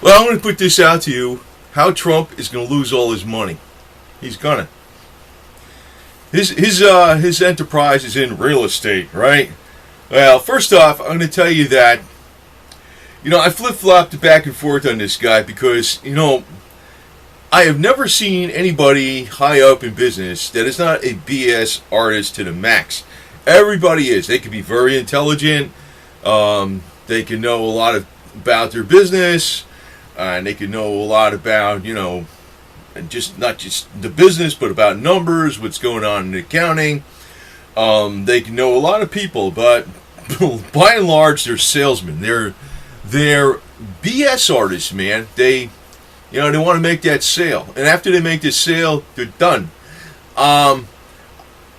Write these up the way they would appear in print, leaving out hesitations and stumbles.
Well, I'm going to put this out to you. How Trump is going to lose all his money. He's gonna. His enterprise is in real estate, right? Well, first off, I'm going to tell you that, I flip-flopped back and forth on this guy because, I have never seen anybody high up in business that is not a BS artist to the max. Everybody is. They can be very intelligent. They can know a lot about their business. And they can know a lot about, and just not just the business, but about numbers, what's going on in accounting. They can know a lot of people, but by and large, they're salesmen. They're BS artists, man. They want to make that sale, and after they make this sale, they're done. I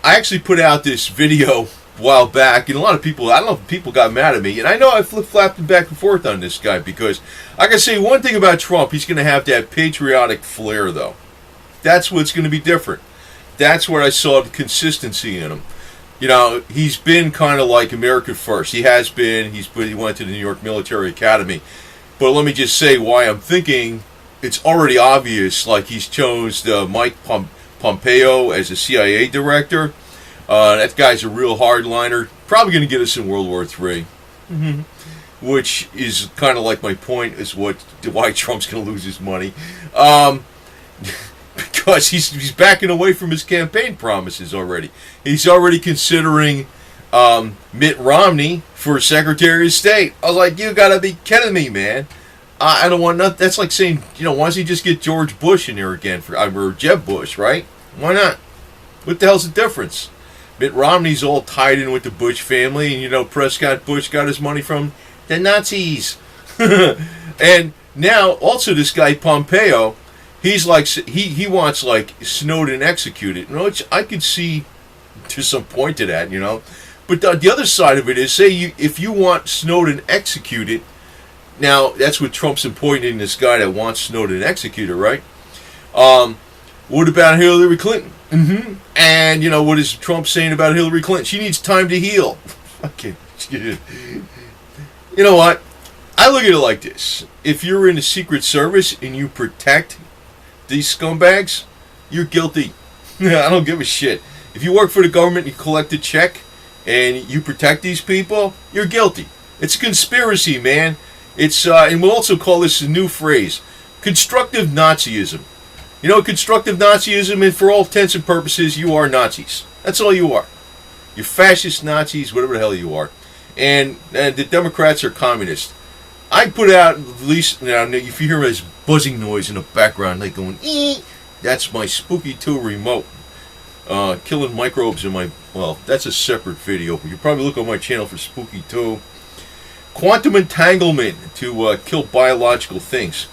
actually put out this video a while back, and a lot of people, I don't know if people got mad at me, and I know I flip-flopped back and forth on this guy, because I can say one thing about Trump, he's going to have that patriotic flair, though. That's what's going to be different. That's where I saw the consistency in him. He's been kind of like America First. He has been. He went to the New York Military Academy. But let me just say why I'm thinking it's already obvious, like he's chose Mike Pompeo as a CIA director. That guy's a real hardliner. Probably going to get us in World War III. Mm-hmm. Which is kind of like my point is why Trump's going to lose his money. Because he's backing away from his campaign promises already. He's already considering Mitt Romney for Secretary of State. I was like, you got to be kidding me, man. I don't want nothing. That's like saying, why doesn't he just get George Bush in there again, or Jeb Bush, right? Why not? What the hell's the difference? Mitt Romney's all tied in with the Bush family, and Prescott Bush got his money from the Nazis. And now, also this guy Pompeo, he's like, he wants like Snowden executed, which I could see to some point to that, But the other side of it is, if you want Snowden executed, now that's what Trump's appointing this guy that wants Snowden executed, right? What about Hillary Clinton? Mm-hmm. And what is Trump saying about Hillary Clinton? She needs time to heal. Okay. You know what? I look at it like this. If you're in the Secret Service and you protect these scumbags, you're guilty. I don't give a shit. If you work for the government and you collect a check and you protect these people, you're guilty. It's a conspiracy, man. It's and we'll also call this a new phrase, constructive Nazism. Constructive Nazism, and for all intents and purposes, you are Nazis. That's all you are. You're fascist Nazis, whatever the hell you are. And the Democrats are communists. I put out, at least, if you hear this buzzing noise in the background, like going, ee, that's my Spooky 2 remote. Killing microbes in my, that's a separate video. But you probably look on my channel for Spooky 2. Quantum entanglement to kill biological things.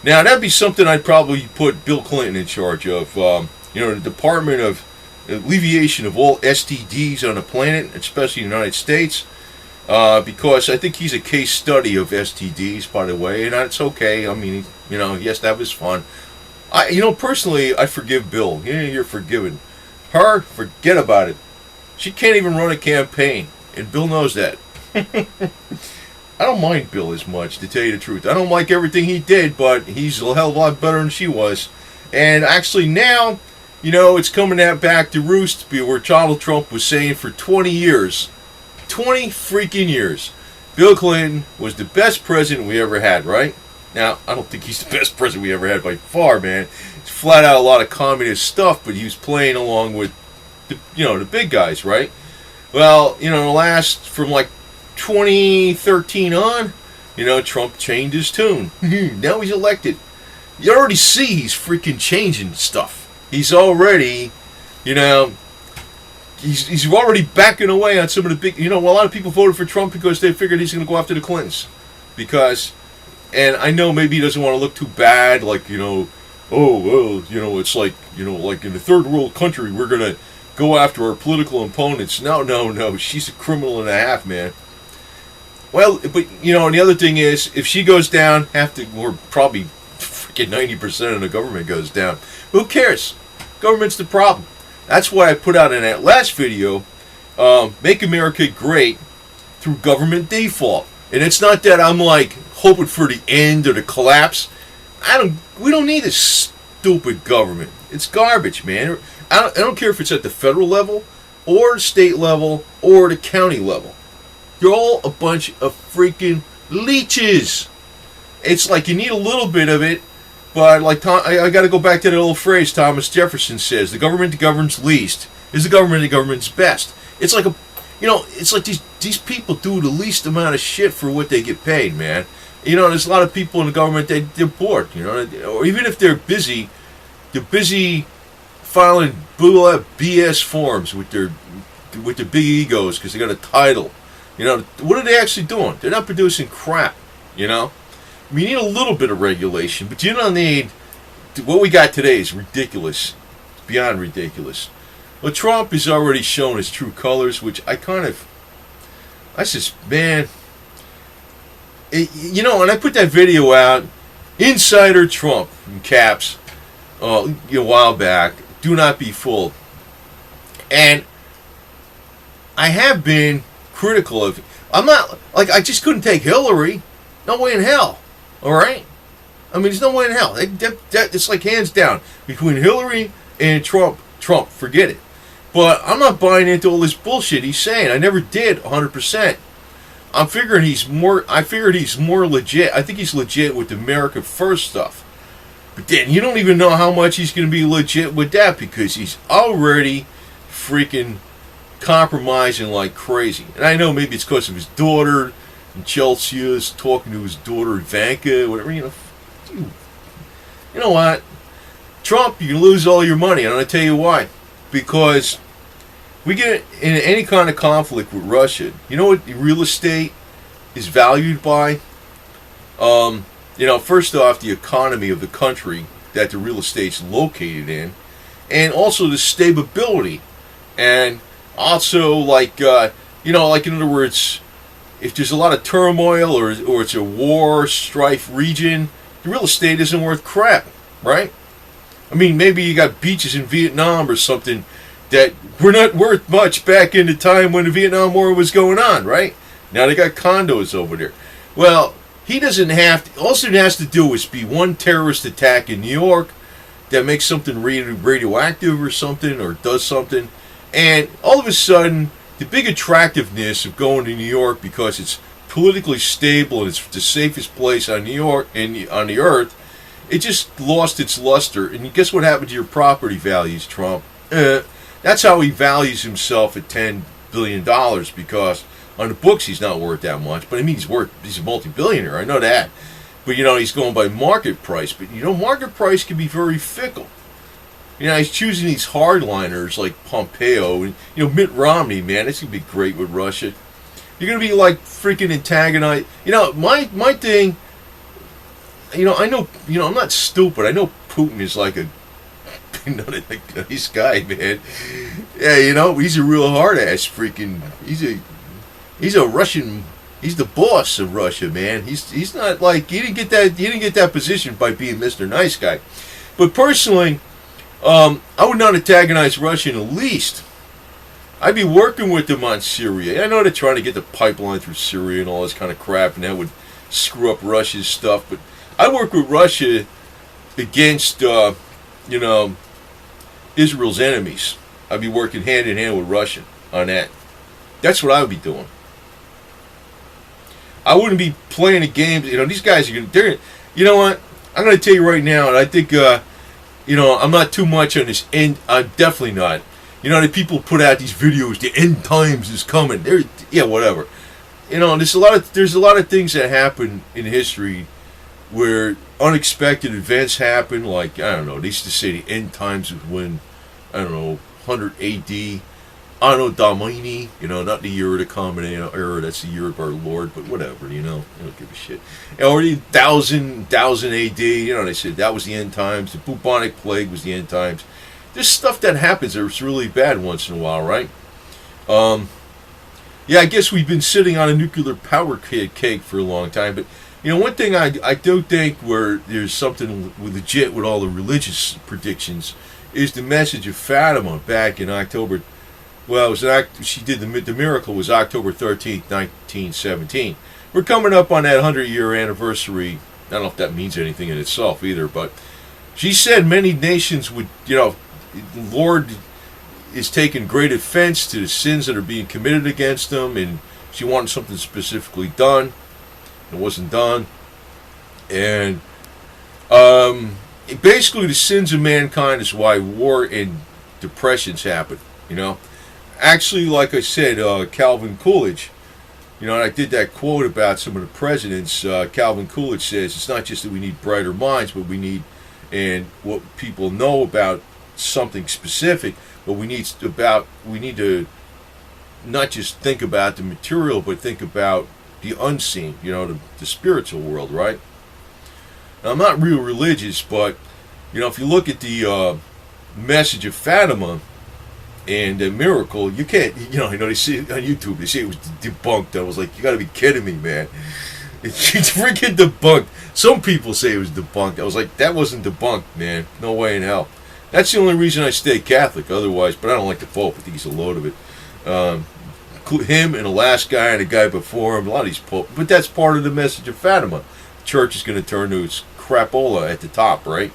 Now, that'd be something I'd probably put Bill Clinton in charge of. The Department of Alleviation of all STDs on the planet, especially in the United States. Because I think he's a case study of STDs, by the way, and it's okay. I mean, yes, that was fun. Personally, I forgive Bill. You're forgiven. Her, forget about it. She can't even run a campaign, and Bill knows that. I don't mind Bill as much, to tell you the truth. I don't like everything he did, but he's a hell of a lot better than she was. And actually now, it's coming back to roost, where Donald Trump was saying for 20 years, 20 freaking years, Bill Clinton was the best president we ever had, right? Now, I don't think he's the best president we ever had by far, man. He's flat out a lot of communist stuff, but he was playing along with, the big guys, right? Well, from like 2013 on, Trump changed his tune. Now he's elected. You already see he's freaking changing stuff. He's already, he's already backing away on some of the big, a lot of people voted for Trump because they figured he's going to go after the Clintons. And I know maybe he doesn't want to look too bad, like, it's like, like in a third world country, we're going to go after our political opponents. No, she's a criminal and a half, man. Well, but, and the other thing is, if she goes down, or probably freaking 90% of the government goes down. Who cares? Government's the problem. That's why I put out in that last video, Make America Great through government default. And it's not that I'm like hoping for the end or the collapse. We don't need this stupid government. It's garbage, man. I don't care if it's at the federal level or the state level or the county level. You're all a bunch of freaking leeches. It's like you need a little bit of it, but like I got to go back to that old phrase Thomas Jefferson says: "The government that governs least is the government that governs best." It's like it's like these people do the least amount of shit for what they get paid, man. There's a lot of people in the government they're bored, or even if they're busy filing BS forms with their big egos because they got a title. What are they actually doing? They're not producing crap. You need a little bit of regulation, but you don't need. What we got today is ridiculous. It's beyond ridiculous. Well, Trump has already shown his true colors, which I says, man. And I put that video out, Insider Trump, in caps, a while back. Do not be fooled. And I have been critical of. I'm not I just couldn't take Hillary. No way in hell. All right. I mean, there's no way in hell. It's like hands down between Hillary and Trump. Trump, forget it. But I'm not buying into all this bullshit he's saying. I never did 100%. I figured he's more legit. I think he's legit with the America First stuff. But then you don't even know how much he's going to be legit with that because he's already freaking compromising like crazy. And I know maybe it's because of his daughter, and Chelsea is talking to his daughter Ivanka, whatever. You know what? Trump, you can lose all your money. And I'm going to tell you why. Because we get in any kind of conflict with Russia. You know what real estate is valued by? First off, the economy of the country that the real estate's located in, and also the stability, and also like in other words, if there's a lot of turmoil or it's a war strife region, the real estate isn't worth crap, right? I mean, maybe you got beaches in Vietnam or something that were not worth much back in the time when the Vietnam War was going on, right? Now they got condos over there. Well, he doesn't have to. All it has to do is be one terrorist attack in New York that makes something radioactive or something, or does something, and all of a sudden, the big attractiveness of going to New York because it's politically stable and it's the safest place on New York and on the earth, it just lost its luster. And guess what happened to your property values, Trump? That's how he values himself at $10 billion, because on the books he's not worth that much. But I mean, he's a multi-billionaire, I know that. But he's going by market price. But market price can be very fickle. He's choosing these hardliners like Pompeo and Mitt Romney, man. It's gonna be great with Russia. You're gonna be like freaking antagonized. My thing. I know. I'm not stupid. I know Putin is like a nice guy, man. Yeah, he's a real hard ass freaking. He's a Russian. He's the boss of Russia, man. He's not like he didn't get that position by being Mr. Nice Guy. But personally, I would not antagonize Russia in the least. I'd be working with them on Syria. I know they're trying to get the pipeline through Syria and all this kind of crap, and that would screw up Russia's stuff. But I work with Russia against, Israel's enemies. I'd be working hand in hand with Russia on that. That's what I would be doing. I wouldn't be playing the games. These guys are they're. You know what? I'm going to tell you right now, and I think, I'm not too much on this end. I'm definitely not. The people put out these videos. The end times is coming. Whatever. There's a lot of things that happen in history where unexpected events happen. Like, I don't know. They used to say the end times was when, 100 A.D. Anno Domini, not the year of the common era, that's the year of our Lord, but whatever, I don't give a shit. Or the 1000 AD, they said that was the end times. The bubonic plague was the end times. There's stuff that happens that's really bad once in a while, right? I guess we've been sitting on a nuclear power cake for a long time, but one thing I do think where there's something legit with all the religious predictions is the message of Fatima back in October. Well, she did the miracle was October 13th, 1917. we're coming up on that 100-year anniversary. I don't know if that means anything in itself either, but she said many nations would, the Lord is taking great offense to the sins that are being committed against them, and she wanted something specifically done. It wasn't done. And basically the sins of mankind is why war and depressions happen, Actually, like I said, Calvin Coolidge, and I did that quote about some of the presidents. Calvin Coolidge says it's not just that we need brighter minds, but we need, and what people know about something specific, but we need to not just think about the material, but think about the unseen, the spiritual world, right? Now, I'm not real religious, but, if you look at the message of Fatima and the miracle, you can't, they see it on YouTube, they say it was debunked. I was like, you gotta be kidding me, man. It's freaking debunked. Some people say it was debunked. I was like, that wasn't debunked, man. No way in hell. That's the only reason I stay Catholic, otherwise, but I don't like the Pope. I think he's a load of it. Him and the last guy and the guy before him, a lot of these Pope, but that's part of the message of Fatima. The church is going to turn to its crapola at the top, right?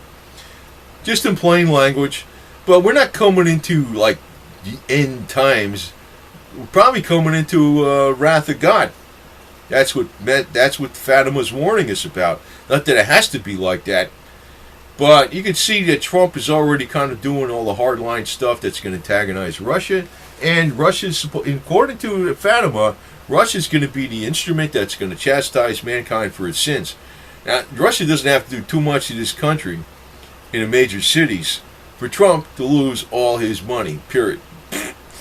Just in plain language. But we're not coming into, like, the end times. We're probably coming into wrath of God. That's what Fatima's warning us about. Not that it has to be like that, but you can see that Trump is already kind of doing all the hardline stuff that's going to antagonize Russia. And Russia's, according to Fatima, Russia's going to be the instrument that's going to chastise mankind for its sins. Now, Russia doesn't have to do too much to this country in the major cities for Trump to lose all his money, period.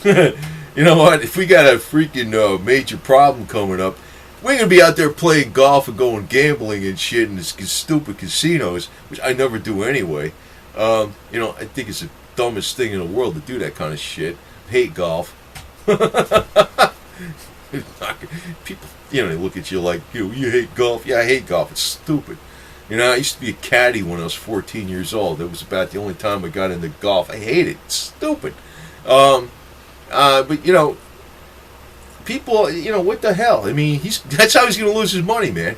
You know what? If we got a freaking major problem coming up, we're going to be out there playing golf and going gambling and shit in these stupid casinos, which I never do anyway. I think it's the dumbest thing in the world to do that kind of shit. Hate golf. People, they look at you like, you hate golf? Yeah, I hate golf. It's stupid. I used to be a caddy when I was 14 years old. That was about the only time I got into golf. I hate it. It's stupid. But, people, what the hell? I mean, that's how he's going to lose his money, man.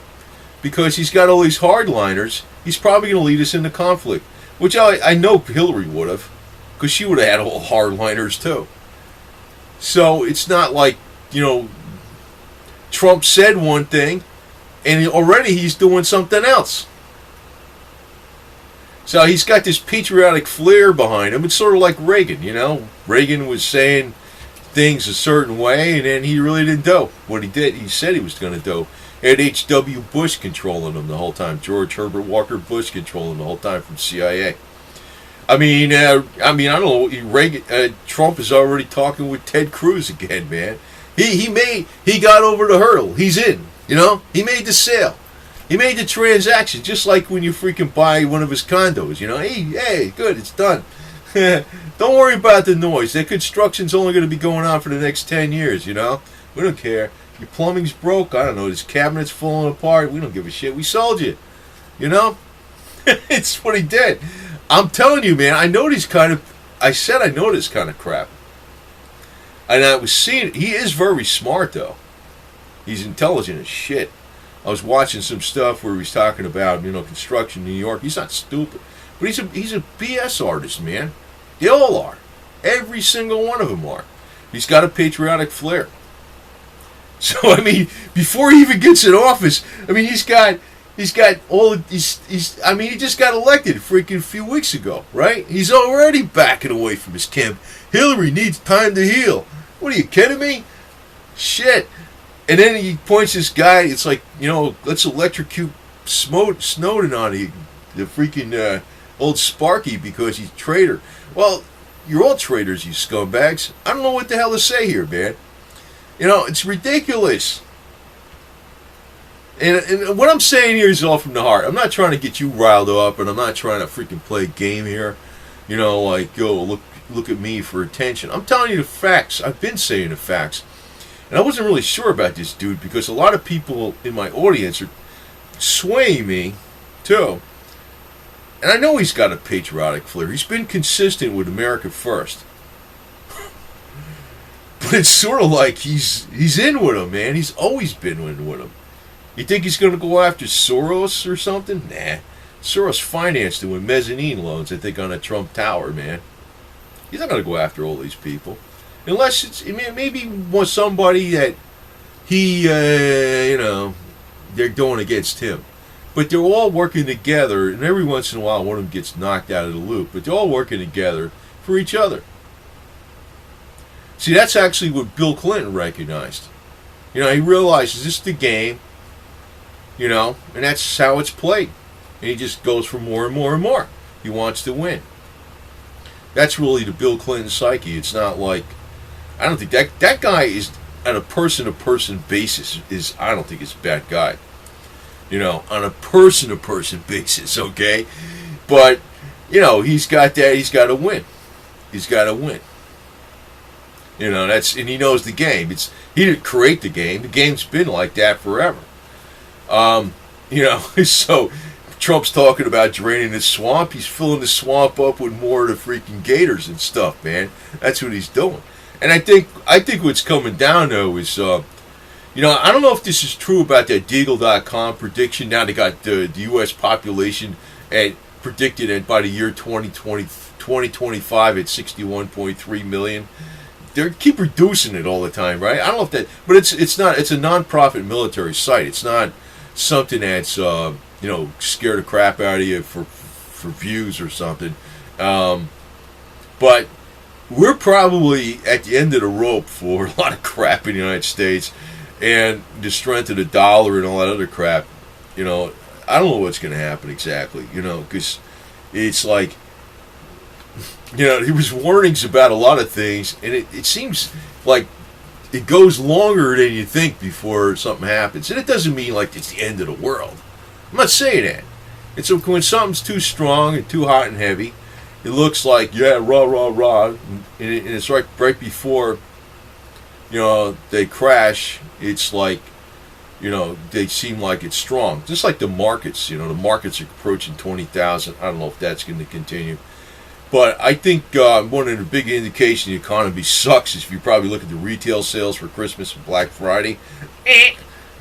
Because he's got all these hardliners. He's probably going to lead us into conflict. Which I know Hillary would have. Because she would have had all hardliners, too. So, it's not like, Trump said one thing, and already he's doing something else. So he's got this patriotic flair behind him. It's sort of like Reagan, Reagan was saying things a certain way, and then he really didn't do what he did. He said he was going to do. He had H.W. Bush controlling him the whole time. George Herbert Walker Bush controlling him the whole time from CIA. I don't know. Trump is already talking with Ted Cruz again, man. He got over the hurdle. He's in. He made the sale. He made the transaction, just like when you freaking buy one of his condos. Hey, good, it's done. Don't worry about the noise. That construction's only going to be going on for the next 10 years. We don't care. Your plumbing's broke. I don't know. This cabinet's falling apart. We don't give a shit. We sold you. It's what he did. I'm telling you, man. I know this kind of crap. And I was seeing, he is very smart, though. He's intelligent as shit. I was watching some stuff where he's talking about, construction in New York. He's not stupid. But he's a BS artist, man. They all are. Every single one of them are. He's got a patriotic flair. So, before he even gets in office, he's got all, he just got elected freaking a few weeks ago, right? He's already backing away from his camp. Hillary needs time to heal. What are you kidding me? Shit. And then he points this guy, it's like, let's electrocute Snowden on the freaking old Sparky because he's a traitor. Well, you're all traitors, you scumbags. I don't know what the hell to say here, man. It's ridiculous. And what I'm saying here is all from the heart. I'm not trying to get you riled up, and I'm not trying to freaking play a game here. Look at me for attention. I'm telling you the facts. I've been saying the facts. And I wasn't really sure about this dude because a lot of people in my audience are swaying me, too. And I know he's got a patriotic flair. He's been consistent with America first. But it's sort of like he's in with him, man. He's always been in with him. You think he's going to go after Soros or something? Nah. Soros financed him with mezzanine loans, I think, on a Trump Tower, man. He's not going to go after all these people. Unless it's, maybe was somebody that he, they're going against him. But they're all working together, and every once in a while one of them gets knocked out of the loop. But they're all working together for each other. See, that's actually what Bill Clinton recognized. He realizes this is the game, and that's how it's played. And he just goes for more and more and more. He wants to win. That's really the Bill Clinton psyche. It's not like, I don't think that guy is, on a person-to-person basis, I don't think it's a bad guy. On a person-to-person basis, okay? But, he's got that, he's got to win. He's got to win. And he knows the game. He didn't create the game. The game's been like that forever. So Trump's talking about draining the swamp. He's filling the swamp up with more of the freaking gators and stuff, man. That's what he's doing. And I think what's coming down, though, is, I don't know if this is true about that Deagle.com prediction. Now they got the U.S. population predicted at by the year 2025 at 61.3 million. They keep reducing it all the time, right? I don't know if that, but it's not. It's a non-profit military site. It's not something that's scare the crap out of you for views or something. But we're probably at the end of the rope for a lot of crap in the United States, and the strength of the dollar and all that other crap. I don't know what's going to happen exactly. Because it's like, there was warnings about a lot of things, and it seems like it goes longer than you think before something happens. And it doesn't mean like it's the end of the world. I'm not saying that. It's when something's too strong and too hot and heavy, it looks like, rah, rah, rah, and it's right before, they crash, it's like, they seem like it's strong. Just like the markets, the markets are approaching 20,000. I don't know if that's going to continue. But I think one of the big indications the economy sucks is if you probably look at the retail sales for Christmas and Black Friday.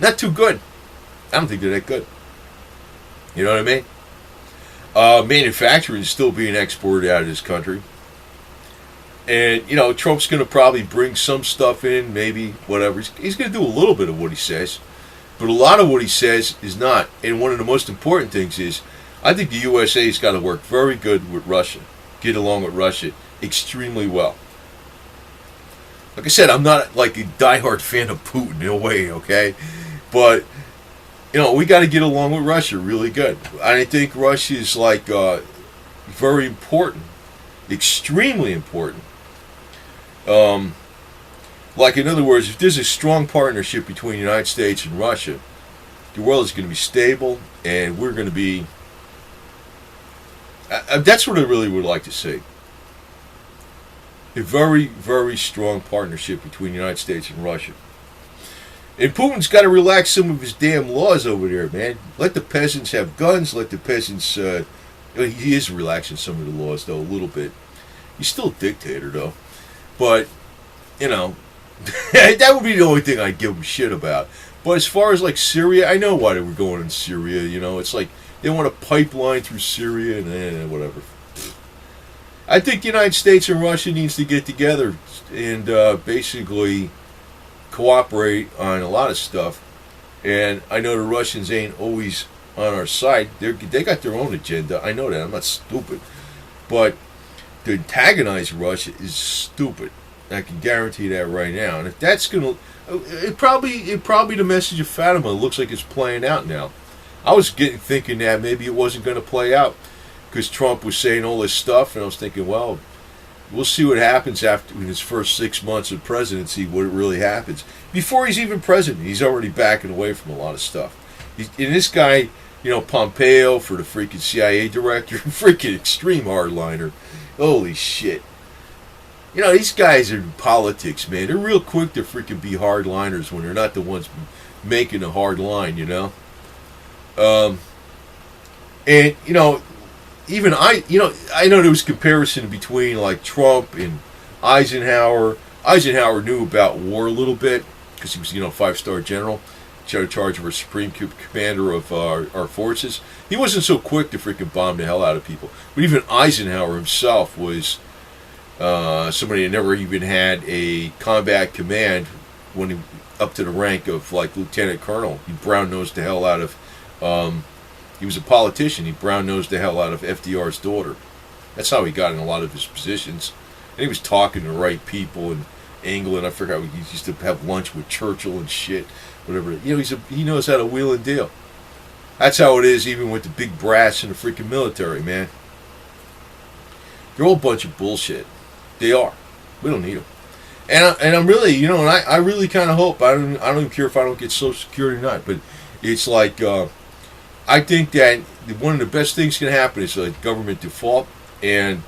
Not too good. I don't think they're that good. You know what I mean? Manufacturing is still being exported out of this country. And, Trump's going to probably bring some stuff in, maybe, whatever. He's going to do a little bit of what he says. But a lot of what he says is not. And one of the most important things is, I think the USA's got to work very good with Russia. Get along with Russia extremely well. Like I said, I'm not like a diehard fan of Putin in a way, okay? But, we got to get along with Russia really good. I think Russia is like very important, extremely important. Like, in other words, if there's a strong partnership between the United States and Russia, the world is going to be stable, and we're going to be... that's what I really would like to see. A very, very strong partnership between the United States and Russia. And Putin's got to relax some of his damn laws over there, man. Let the peasants have guns. Let the peasants... he is relaxing some of the laws, though, a little bit. He's still a dictator, though. But, that would be the only thing I'd give him shit about. But as far as, like, Syria, I know why they were going in Syria, It's like they want a pipeline through Syria and whatever. I think the United States and Russia needs to get together and basically cooperate on a lot of stuff. And I know the Russians ain't always on our side. They got their own agenda. I know that. I'm not stupid. But to antagonize Russia is stupid. I can guarantee that right now. And if that's gonna, it probably the message of Fatima looks like it's playing out now. I was thinking that maybe it wasn't going to play out because Trump was saying all this stuff, and I was thinking, well, we'll see what happens after in his first 6 months of presidency, what really happens. Before he's even president, he's already backing away from a lot of stuff. And this guy, Pompeo for the freaking CIA director, freaking extreme hardliner. Holy shit. These guys are in politics, man. They're real quick to freaking be hardliners when they're not the ones making a hard line, And, even I know there was comparison between, like, Trump and Eisenhower. Eisenhower knew about war a little bit because he was, 5-star general. charge of our supreme commander of our forces. He wasn't so quick to freaking bomb the hell out of people. But even Eisenhower himself was somebody that never even had a combat command when he up to the rank of like lieutenant colonel. He brown-nosed the hell out of. He was a politician. He brown-nosed the hell out of FDR's daughter. That's how he got in a lot of his positions. And he was talking to the right people in England. I forgot, he used to have lunch with Churchill and shit. Whatever. You know, he knows how to wheel and deal. That's how it is even with the big brass in the freaking military, man. They're all a bunch of bullshit. They are. We don't need them. And I'm really, you know, and I really kind of hope, I don't even care if I don't get Social Security or not, but it's like, I think that one of the best things can happen is like government default, and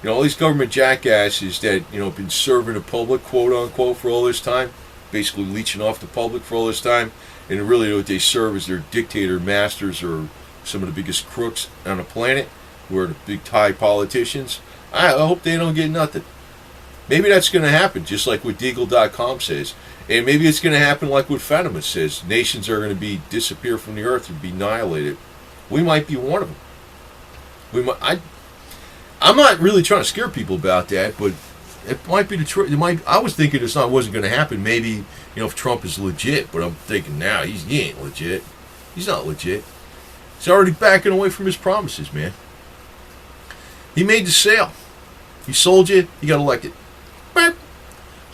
you know all these government jackasses that have been serving the public, quote unquote, for all this time, basically leeching off the public for all this time, and really what they serve as their dictator masters or some of the biggest crooks on the planet, who are the big Thai politicians. I hope they don't get nothing. Maybe that's going to happen, just like what Deagle.com says. And maybe it's going to happen like what Fatima says. Nations are going to disappear from the earth and be annihilated. We might be one of them. I'm not really trying to scare people about that, but it might be the truth. I was thinking wasn't going to happen. Maybe, if Trump is legit, but I'm thinking now he ain't legit. He's not legit. He's already backing away from his promises, man. He made the sale. He sold you. He got elected.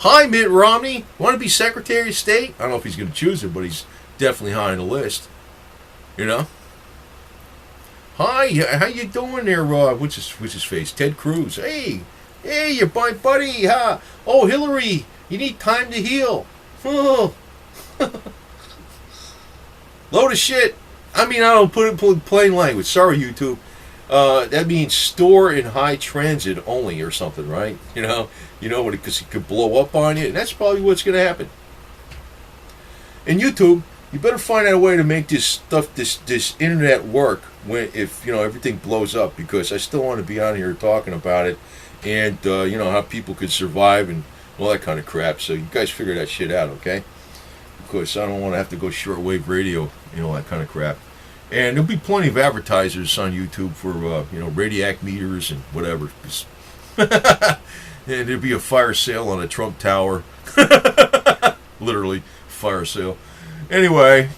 Hi, Mitt Romney. Want to be Secretary of State? I don't know if he's going to choose it, but he's definitely high on the list. Hi, how you doing there, what's his face? Ted Cruz. Hey, you're my buddy, huh? Oh, Hillary, you need time to heal. Oh. Load of shit. I mean, I don't put it in plain language. Sorry, YouTube. That means store in high transit only or something, right? Because it could blow up on you, and that's probably what's going to happen. And YouTube, you better find out a way to make this stuff, this internet work if everything blows up, because I still want to be on here talking about it, and how people could survive and all that kind of crap. So you guys figure that shit out, okay? Because I don't want to have to go shortwave radio, that kind of crap. And there'll be plenty of advertisers on YouTube for, Radiac meters and whatever. And there'll be a fire sale on a Trump tower. Literally, fire sale. Anyway,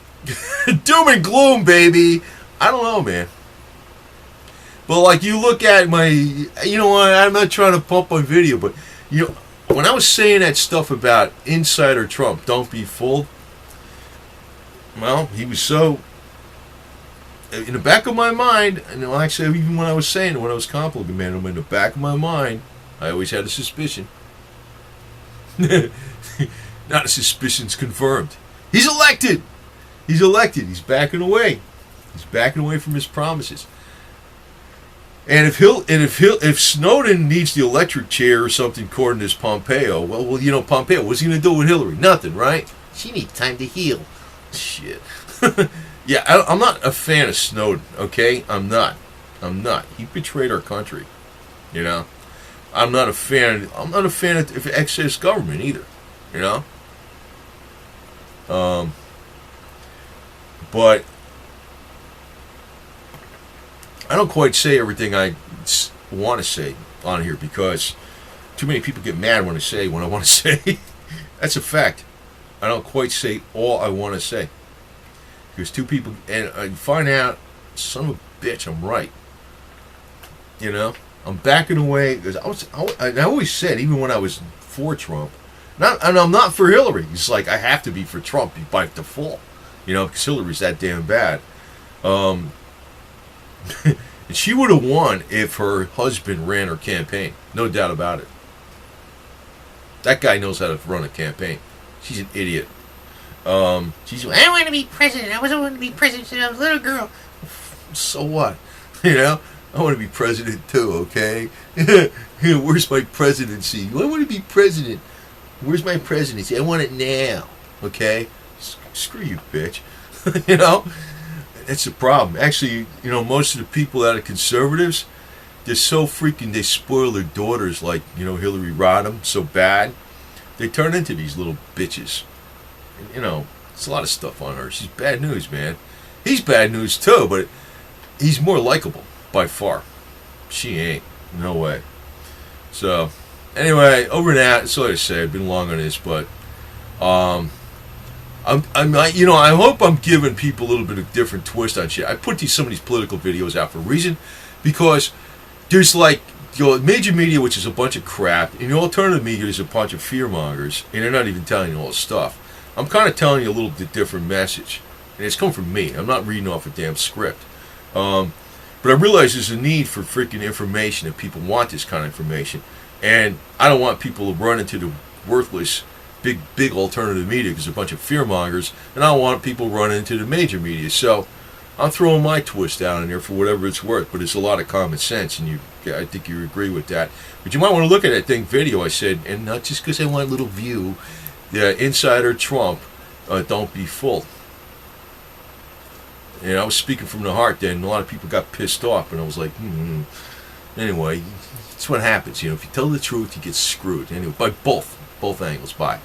doom and gloom, baby. I don't know, man. But, like, you look at my... I'm not trying to pump my video, but, when I was saying that stuff about Insider Trump, don't be fooled, well, he was so... In the back of my mind, and actually even when I was saying it, when I was complimenting him, in the back of my mind, I always had a suspicion. Not a suspicion's confirmed. He's elected! He's elected. He's backing away. He's backing away from his promises. And if Snowden needs the electric chair or something, according to this Pompeo, well, Pompeo, what's he going to do with Hillary? Nothing, right? She needs time to heal. Shit. Yeah, I'm not a fan of Snowden, okay? I'm not. He betrayed our country, I'm not a fan of excess government either, But I don't quite say everything I want to say on here, because too many people get mad when I say what I want to say. That's a fact. I don't quite say all I want to say. Because two people, and I find out, son of a bitch, I'm right. I'm backing away, because I always said, even when I was for Trump, and I'm not for Hillary. It's like I have to be for Trump by default, because Hillary's that damn bad. And she would have won if her husband ran her campaign, no doubt about it. That guy knows how to run a campaign. She's an idiot. She's like, I want to be president. I wasn't want to be president since I was a little girl. So what? I want to be president too, okay? Where's my presidency? I want to be president. Where's my presidency? I want it now, okay? Screw you, bitch. That's the problem. Actually, most of the people that are conservatives, they're so freaking, they spoil their daughters like, Hillary Rodham so bad. They turn into these little bitches. It's a lot of stuff on her. She's bad news, man. He's bad news too, but he's more likable by far. She ain't. No way. So, anyway, over and out. That's all I say. I've been long on this, but I hope I'm giving people a little bit of different twist on shit. I put some of these political videos out for a reason, because there's like, major media, which is a bunch of crap, and the alternative media is a bunch of fearmongers, and they're not even telling you all this stuff. I'm kind of telling you a little bit different message, and it's coming from me. I'm not reading off a damn script. But I realize there's a need for freaking information, and people want this kind of information, and I don't want people to run into the worthless big alternative media because they're a bunch of fearmongers, and I don't want people running into the major media. So I'm throwing my twist out in there for whatever it's worth, but it's a lot of common sense, and I think you agree with that. But you might want to look at that video I said, and not just because I want a little view, Insider Trump, don't be fooled. And I was speaking from the heart then, and a lot of people got pissed off, and I was like, Anyway, it's what happens. If you tell the truth, you get screwed. Anyway, by both angles. Bye.